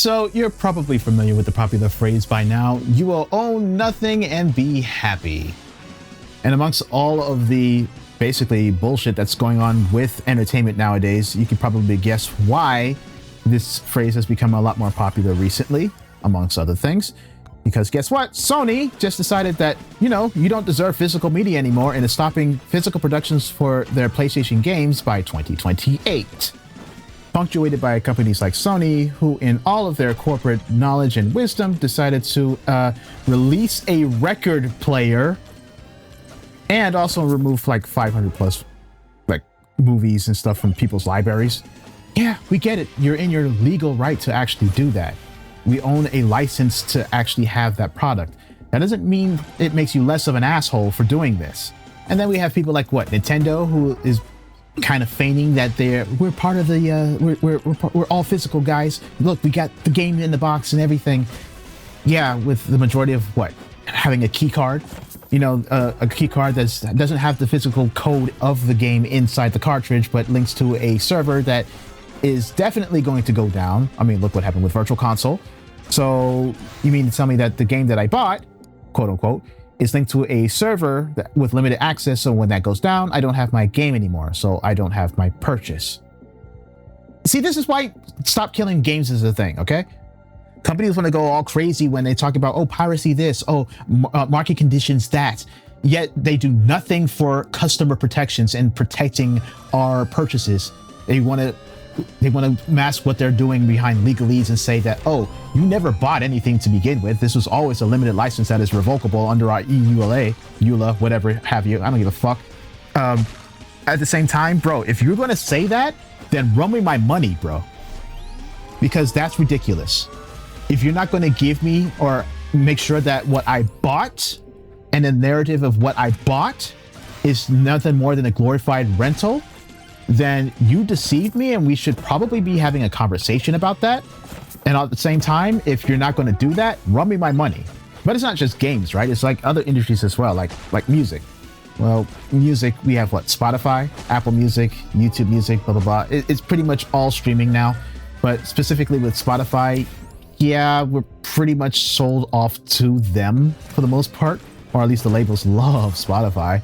So you're probably familiar with the popular phrase by now, you will own nothing and be happy. And amongst all of the basically bullshit that's going on with entertainment nowadays, you can probably guess why this phrase has become a lot more popular recently, amongst other things. Because guess what? Sony just decided that, you don't deserve physical media anymore and is stopping physical productions for their PlayStation games by 2028. Punctuated by companies like Sony, who in all of their corporate knowledge and wisdom decided to release a record player and also remove like 500 plus like movies and stuff from people's libraries. Yeah, we get it. You're in your legal right to actually do that. We own a license to actually have that product. That doesn't mean it makes you less of an asshole for doing this. And then we have people like Nintendo, who is kind of feigning that we're part of the we're all physical guys. Look, we got the game in the box and everything. Yeah, with the majority of having a key card. A key card that doesn't have the physical code of the game inside the cartridge, but links to a server that is definitely going to go down. I mean, look what happened with Virtual Console. So you mean to tell me that the game that I bought, quote unquote, is linked to a server with limited access, so when that goes down, I don't have my game anymore, so I don't have my purchase. See, this is why stop killing games is a thing, okay? Companies want to go all crazy when they talk about, piracy this, market conditions that, yet they do nothing for customer protections and protecting our purchases. They want to mask what they're doing behind legalese and say that, you never bought anything to begin with. This was always a limited license that is revocable under our EULA, whatever have you. I don't give a fuck. At the same time, bro, if you're going to say that, then run me my money, bro. Because that's ridiculous. If you're not going to give me or make sure that what I bought and the narrative of what I bought is nothing more than a glorified rental, then you deceived me, and we should probably be having a conversation about that. And at the same time, if you're not going to do that, run me my money. But it's not just games, right? It's like other industries as well, like music. Well, music, we have Spotify, Apple Music, YouTube Music, blah, blah, blah. It's pretty much all streaming now. But specifically with Spotify, yeah, we're pretty much sold off to them for the most part, or at least the labels love Spotify.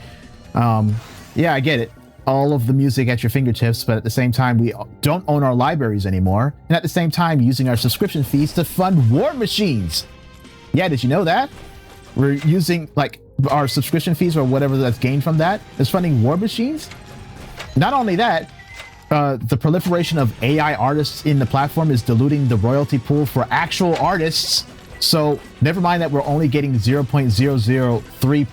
Yeah, I get it. All of the music at your fingertips, but at the same time, we don't own our libraries anymore. And at the same time, using our subscription fees to fund war machines. Yeah, did you know that? We're using our subscription fees or whatever that's gained from that is funding war machines. Not only that, the proliferation of AI artists in the platform is diluting the royalty pool for actual artists. So never mind that we're only getting 0.003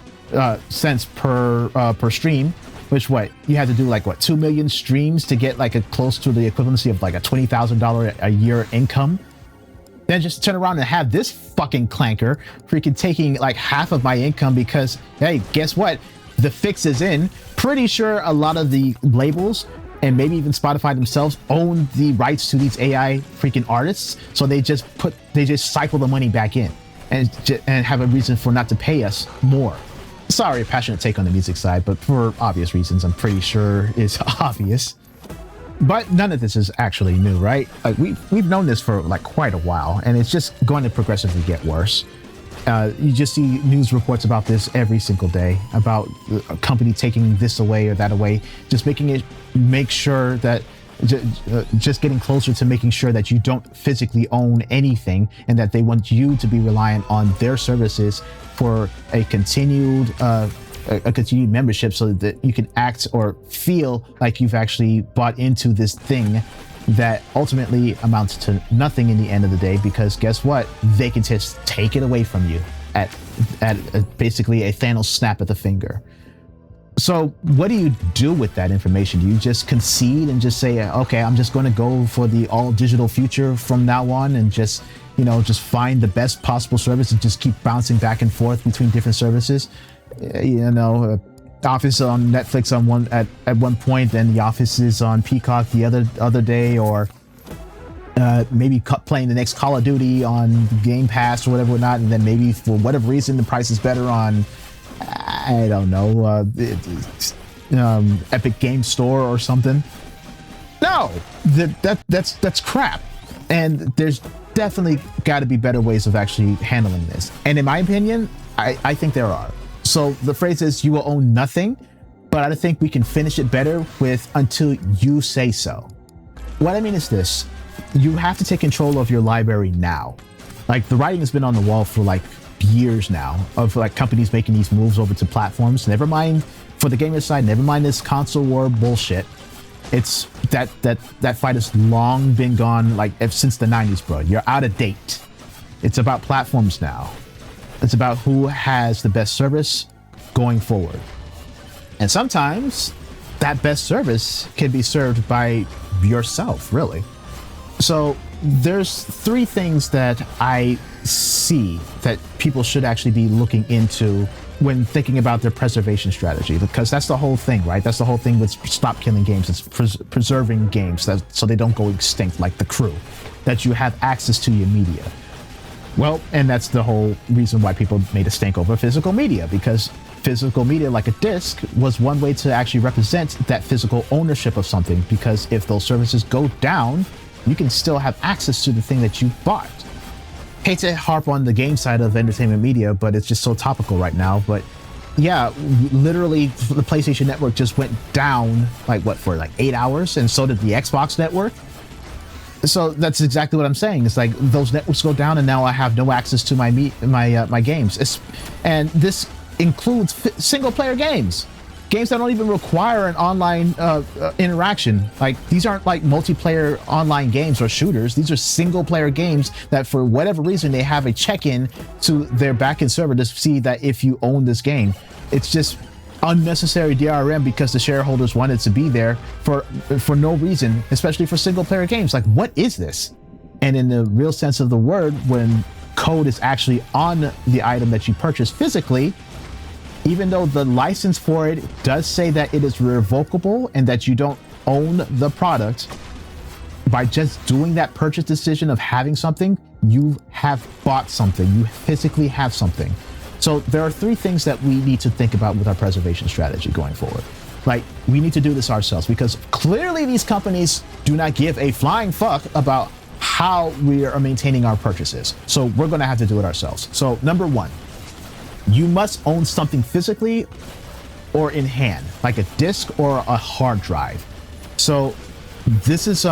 cents per stream, which you had to do 2 million streams to get close to the equivalency of a $20,000 a year income. Then just turn around and have this fucking clanker freaking taking half of my income because, hey, guess what? The fix is in. Pretty sure a lot of the labels and maybe even Spotify themselves own the rights to these AI freaking artists. So they just cycle the money back in and have a reason for not to pay us more. Sorry, a passionate take on the music side, but for obvious reasons, I'm pretty sure it's obvious. But none of this is actually new, right? We've known this for quite a while, and it's just going to progressively get worse. You just see news reports about this every single day, about a company taking this away or that away, just make sure that just getting closer to making sure that you don't physically own anything, and that they want you to be reliant on their services for a continued membership, so that you can act or feel like you've actually bought into this thing that ultimately amounts to nothing in the end of the day, because guess what? They can just take it away from you at basically a Thanos snap of the finger. So what do you do with that information? Do you just concede and just say, okay, I'm just going to go for the all digital future from now on, and just find the best possible service and just keep bouncing back and forth between different services? Office on Netflix at one point, then The Office is on Peacock the other day, or maybe playing the next Call of Duty on Game Pass or whatever, not, and then maybe for whatever reason the price is better on, I don't know, Epic Game Store or something. No, that's crap. And there's definitely got to be better ways of actually handling this. And in my opinion, I think there are. So the phrase is, you will own nothing, but I think we can finish it better with until you say so. What I mean is this: you have to take control of your library now. Like, the writing has been on the wall for like years now of like companies making these moves over to platforms. Never mind for the gamer side, never mind this console war bullshit. It's that fight has long been gone, like since the 90s, bro. You're out of date. It's about platforms now. It's about who has the best service going forward. And sometimes that best service can be served by yourself, really. So there's three things that I see that people should actually be looking into when thinking about their preservation strategy, because that's the whole thing, right? That's the whole thing with Stop Killing Games. It's preserving games so they don't go extinct like The Crew, that you have access to your media. Well, and that's the whole reason why people made a stink over physical media, because physical media, like a disc, was one way to actually represent that physical ownership of something, because if those services go down, you can still have access to the thing that you bought. Hate to harp on the game side of entertainment media, but it's just so topical right now. But yeah, literally the PlayStation Network just went down for 8 hours, and so did the Xbox Network. So that's exactly what I'm saying. It's like those networks go down, and now I have no access to my games. And this includes single-player games that don't even require an online interaction. Like, these aren't like multiplayer online games or shooters. These are single-player games that, for whatever reason, they have a check-in to their backend server to see that if you own this game. It's just unnecessary DRM because the shareholders wanted to be there for no reason, especially for single-player games. Like, what is this? And in the real sense of the word, when code is actually on the item that you purchase physically, even though the license for it does say that it is revocable and that you don't own the product, by just doing that purchase decision of having something, you have bought something. You physically have something. So there are three things that we need to think about with our preservation strategy going forward. Like, we need to do this ourselves, because clearly these companies do not give a flying fuck about how we are maintaining our purchases. So we're going to have to do it ourselves. So number one, you must own something physically or in hand, like a disc or a hard drive. So this is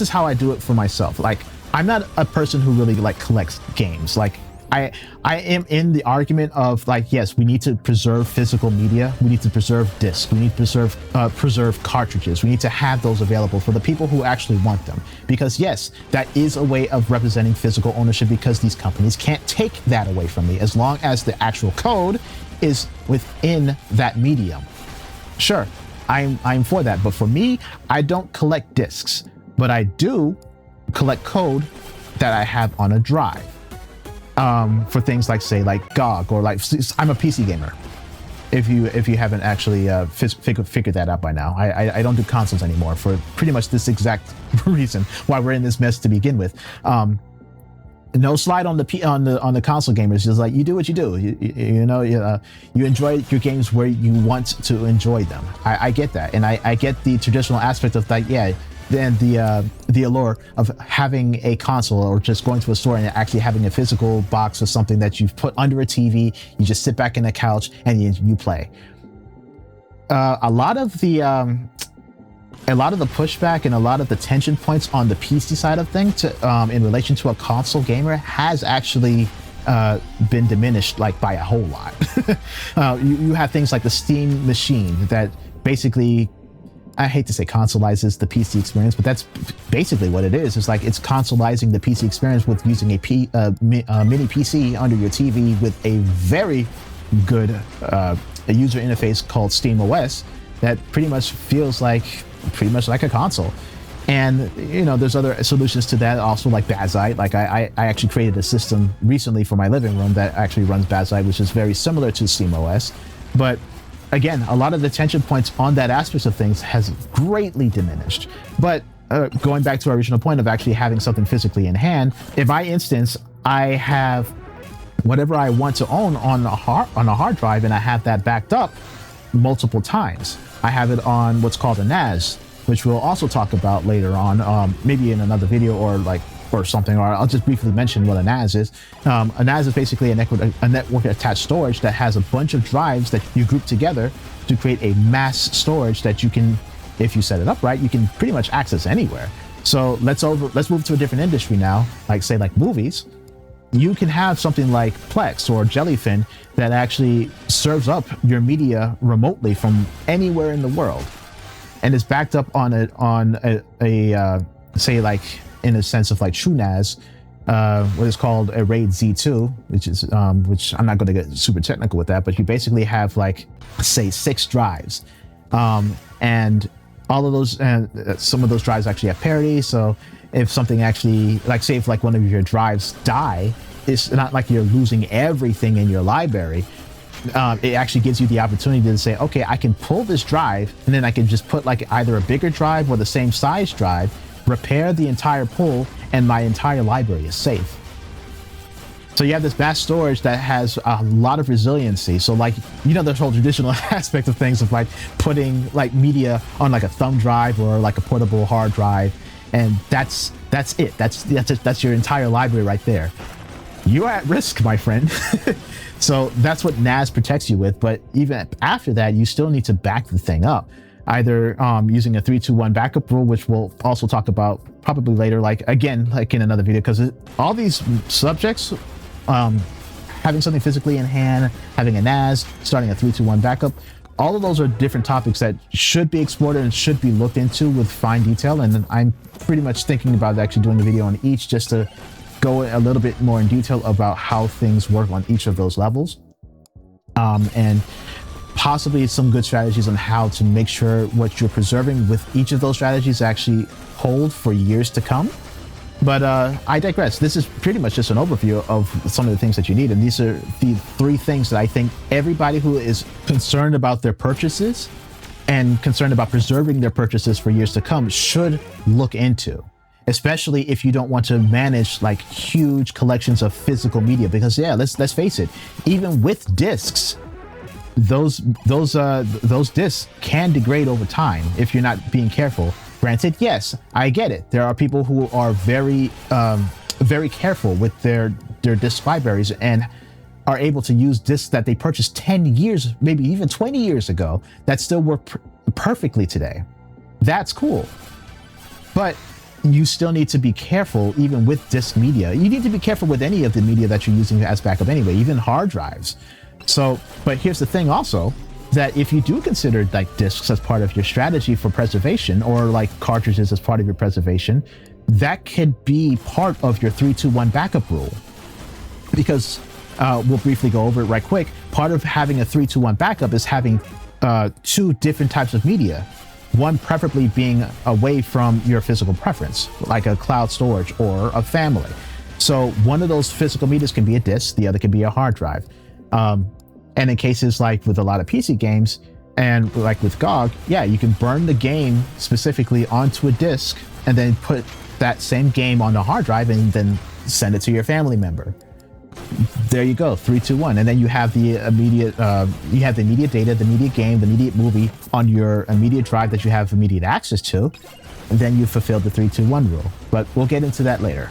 how I do it for myself. Like, I'm not a person who really collects games. Like, I am in the argument of, like, yes, we need to preserve physical media. We need to preserve discs. We need to preserve cartridges. We need to have those available for the people who actually want them. Because yes, that is a way of representing physical ownership, because these companies can't take that away from me as long as the actual code is within that medium. Sure, I'm for that. But for me, I don't collect discs, but I do collect code that I have on a drive. For things like, say, like GOG, or like, I'm a PC gamer. If you haven't actually figured that out by now, I don't do consoles anymore for pretty much this exact reason why we're in this mess to begin with. No slide on the console gamers. Just like, you do what you do. You enjoy your games where you want to enjoy them. I get that, and I get the traditional aspect of, like, yeah. Then the allure of having a console, or just going to a store and actually having a physical box or something that you've put under a TV. You just sit back in the couch and you play. A lot of the pushback and a lot of the tension points on the PC side of things in relation to a console gamer has actually been diminished, like, by a whole lot. You have things like the Steam machine that basically, I hate to say consoleizes the PC experience, but that's basically what it is. It's like, it's consoleizing the PC experience with using a mini PC under your TV with a very good user interface called Steam OS that pretty much feels like a console. And there's other solutions to that also, like Bazite. Like, I actually created a system recently for my living room that actually runs Bazite, which is very similar to Steam OS. But again, a lot of the tension points on that aspect of things has greatly diminished. But going back to our original point of actually having something physically in hand, in my instance, I have whatever I want to own on a hard drive, and I have that backed up multiple times. I have it on what's called a NAS, which we'll also talk about later on, maybe in another video, or or something, or I'll just briefly mention what a NAS is. A NAS is basically a network attached storage that has a bunch of drives that you group together to create a mass storage that you can, if you set it up right, you can pretty much access anywhere. So let's move to a different industry now, like say like movies. You can have something like Plex or Jellyfin that actually serves up your media remotely from anywhere in the world, and is backed up on a say like in a sense of like TrueNAS, what is called a RAID Z2, which is which I'm not going to get super technical with that, but you basically have like say 6 drives, and all of those, and some of those drives actually have parity. So if something actually, like say if like one of your drives die, it's not like you're losing everything in your library. It actually gives you the opportunity to say, okay, I can pull this drive, and then I can just put like either a bigger drive or the same size drive, repair the entire pull, and my entire library is safe. So you have this mass storage that has a lot of resiliency. So like, you know, the whole traditional aspect of things of like putting like media on like a thumb drive or like a portable hard drive, and that's it. That's your entire library right there. You're at risk, my friend. So that's what NAS protects you with. But even after that, you still need to back the thing up, either using a 3-2-1 backup rule, which we'll also talk about probably later, like again, like in another video, because all these subjects, having something physically in hand, having a NAS, starting a 3-2-1 backup, all of those are different topics that should be explored and should be looked into with fine detail. And I'm pretty much thinking about actually doing a video on each, just to go a little bit more in detail about how things work on each of those levels, and possibly some good strategies on how to make sure what you're preserving with each of those strategies actually hold for years to come. But I digress. This is pretty much just an overview of some of the things that you need, and these are the 3 things that I think everybody who is concerned about their purchases and concerned about preserving their purchases for years to come should look into, especially if you don't want to manage like huge collections of physical media. Because yeah, let's face it, even with discs, those discs can degrade over time if you're not being careful. Granted, yes, I get it. There are people who are very careful with their disc libraries and are able to use discs that they purchased 10 years, maybe even 20 years ago, that still work perfectly today. That's cool. But you still need to be careful even with disc media. You need to be careful with any of the media that you're using as backup anyway, even hard drives. So, but here's the thing also, that if you do consider like discs as part of your strategy for preservation, or like cartridges as part of your preservation, that could be part of your 3-2-1 backup rule. Because we'll briefly go over it right quick. Part of having a 3-2-1 backup is having 2 different types of media. One preferably being away from your physical preference, like a cloud storage or a family. So one of those physical medias can be a disk, the other can be a hard drive. And in cases like with a lot of PC games, and like with GOG, yeah, you can burn the game specifically onto a disk and then put that same game on the hard drive and then send it to your family member. There you go, 3-2-1, and then you have the immediate, data, the immediate game, the immediate movie on your immediate drive that you have immediate access to, and then you fulfilled the 3-2-1 rule. But we'll get into that later.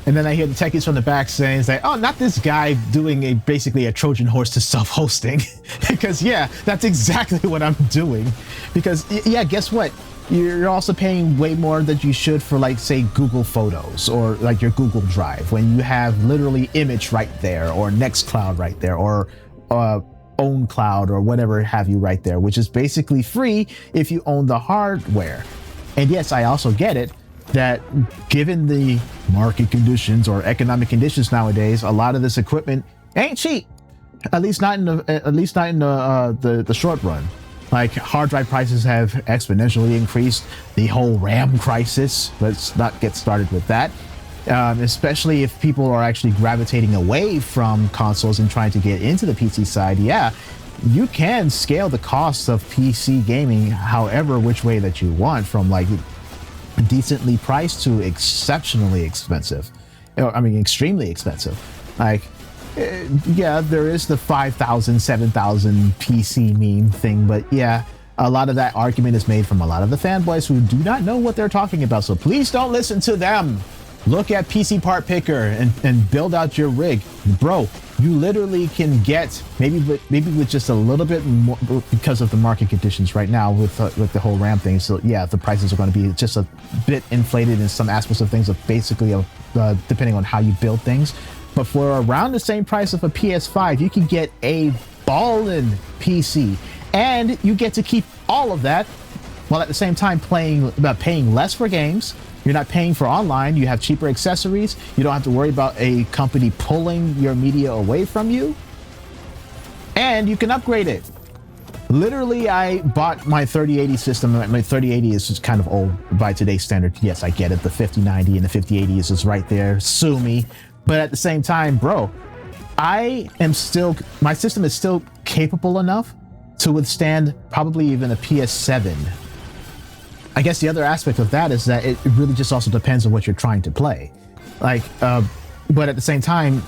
And then I hear the techies from the back saying, it's like, oh, not this guy doing basically a Trojan horse to self-hosting. Because yeah, that's exactly what I'm doing. Because yeah, guess what? You're also paying way more than you should for, like, say, Google Photos or like your Google Drive, when you have literally Image right there, or Nextcloud right there, or OwnCloud or whatever have you right there, which is basically free if you own the hardware. And yes, I also get it that given the market conditions or economic conditions nowadays, a lot of this equipment ain't cheap. At least not in the short run. Like, hard drive prices have exponentially increased. The whole RAM crisis, let's not get started with that. Especially if people are actually gravitating away from consoles and trying to get into the PC side. Yeah, you can scale the cost of PC gaming however which way that you want, from like decently priced to exceptionally expensive. I mean, extremely expensive. Like, yeah, there is the 5,000, 7,000 PC meme thing, but yeah, a lot of that argument is made from a lot of the fanboys who do not know what they're talking about, so please don't listen to them. Look at PC Part Picker and build out your rig. Bro, you literally can get, maybe with just a little bit more, because of the market conditions right now with the whole RAM thing. So yeah, the prices are going to be just a bit inflated in some aspects of things, basically depending on how you build things. But for around the same price of a PS5, you can get a ballin' PC. And you get to keep all of that while at the same time paying less for games. You're not paying for online. You have cheaper accessories. You don't have to worry about a company pulling your media away from you. And you can upgrade it. Literally, I bought my 3080 system. My 3080 is just kind of old by today's standard. Yes, I get it. The 5090 and the 5080 is just right there. Sue me. But at the same time, bro, my system is still capable enough to withstand probably even a PS7. I guess the other aspect of that is that it really just also depends on what you're trying to play. But at the same time,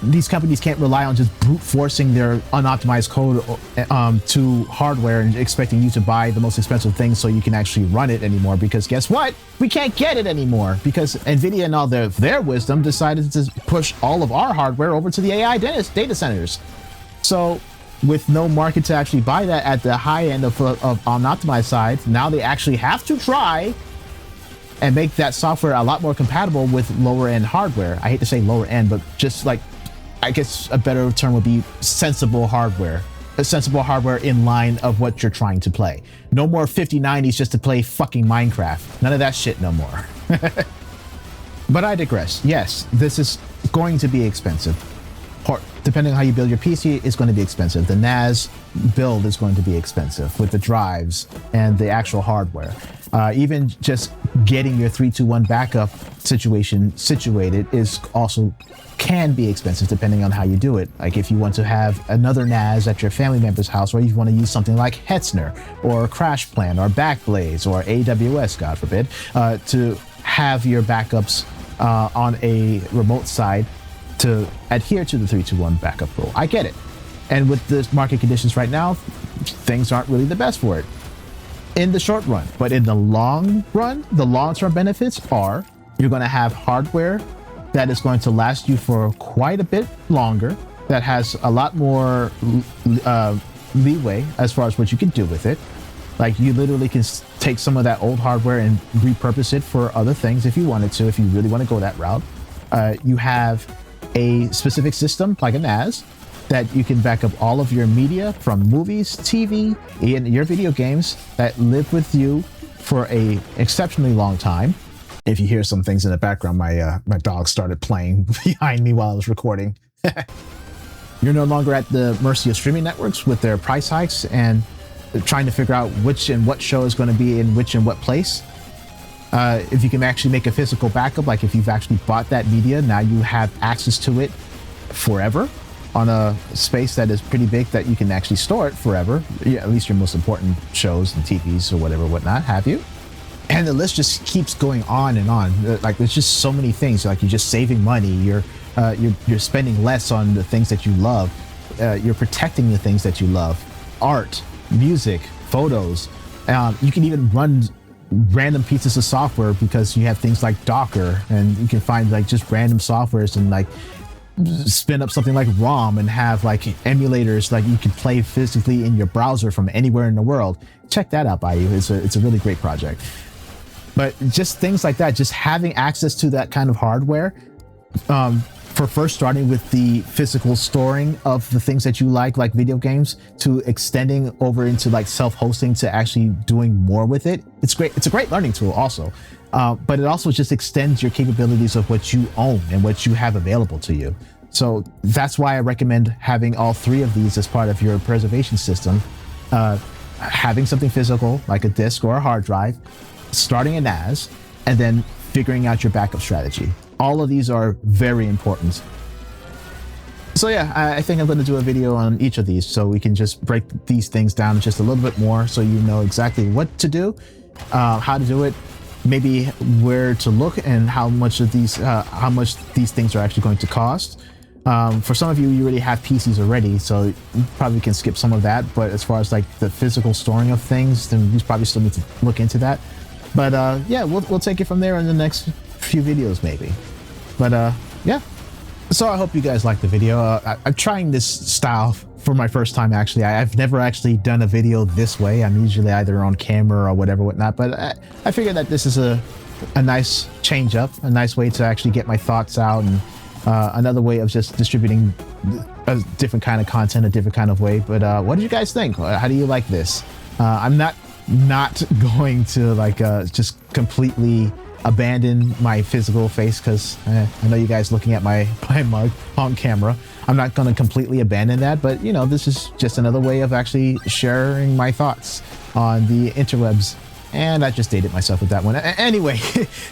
these companies can't rely on just brute forcing their unoptimized code to hardware and expecting you to buy the most expensive things so you can actually run it anymore, because guess what? We can't get it anymore because NVIDIA and all their wisdom decided to push all of our hardware over to the AI data centers. So with no market to actually buy that at the high end of unoptimized side, now they actually have to try and make that software a lot more compatible with lower end hardware. I hate to say lower end, but just like, I guess a better term would be sensible hardware. A sensible hardware in line of what you're trying to play. No more 5090s just to play fucking Minecraft. None of that shit no more. But I digress. Yes, this is going to be expensive. Depending on how you build your PC, it's going to be expensive. The NAS build is going to be expensive with the drives and the actual hardware. Even just getting your 321 backup situated can be expensive depending on how you do it. Like if you want to have another NAS at your family member's house, or you want to use something like Hetzner or CrashPlan or Backblaze or AWS, God forbid, to have your backups on a remote side to adhere to the 321 backup rule. I get it. And with the market conditions right now, things aren't really the best for it in the short run. But in the long run, the long-term benefits are you're going to have hardware that is going to last you for quite a bit longer, that has a lot more leeway as far as what you can do with it. Like you literally can take some of that old hardware and repurpose it for other things if you wanted to, if you really want to go that route. You have a specific system like a NAS that you can back up all of your media from movies, TV, and your video games that live with you for a exceptionally long time. If you hear some things in the background, my dog started playing behind me while I was recording. You're no longer at the mercy of streaming networks with their price hikes and trying to figure out which and what show is going to be in which and what place. If you can actually make a physical backup, like if you've actually bought that media, now you have access to it forever on a space that is pretty big that you can actually store it forever. Yeah, at least your most important shows and TVs or whatnot have you. And the list just keeps going on and on. Like there's just so many things. Like you're just saving money. You're spending less on the things that you love. You're protecting the things that you love. Art, music, photos. You can even run random pieces of software because you have things like Docker, and you can find like just random softwares and like spin up something like ROM and have like emulators like you can play physically in your browser from anywhere in the world. Check that out by you. It's a really great project. But just things like that, just having access to that kind of hardware, for first starting with the physical storing of the things that you like video games, to extending over into like self-hosting, to actually doing more with it. It's great. It's a great learning tool also. But it also just extends your capabilities of what you own and what you have available to you. So that's why I recommend having all three of these as part of your preservation system. Having something physical like a disk or a hard drive, starting a NAS, and then figuring out your backup strategy. All of these are very important. So yeah, I think I'm going to do a video on each of these so we can just break these things down just a little bit more so you know exactly what to do, how to do it, maybe where to look, and how much these things are actually going to cost. For some of you, you already have PCs already, so you probably can skip some of that. But as far as like the physical storing of things, then you probably still need to look into that. But yeah, we'll take it from there in the next few videos maybe. But yeah. So I hope you guys like the video. I'm trying this style for my first time, actually. I've never actually done a video this way. I'm usually either on camera or whatever, whatnot. But I figured that this is a nice change up, a nice way to actually get my thoughts out, and another way of just distributing a different kind of content, a different kind of way. But what did you guys think? How do you like this? I'm not going to like just completely abandon my physical face, because I know you guys looking at my mug on camera. I'm not going to completely abandon that, but you know, this is just another way of actually sharing my thoughts on the interwebs. And I just dated myself with that one. Anyway,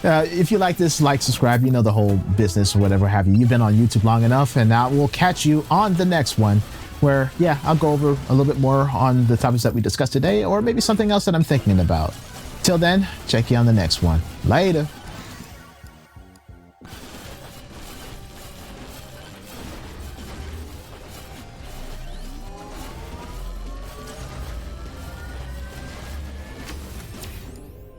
if you like this, like, subscribe, you know the whole business or whatever have you. You've been on YouTube long enough, and I will catch you on the next one, where, yeah, I'll go over a little bit more on the topics that we discussed today, or maybe something else that I'm thinking about. Till then, check you on the next one. Later.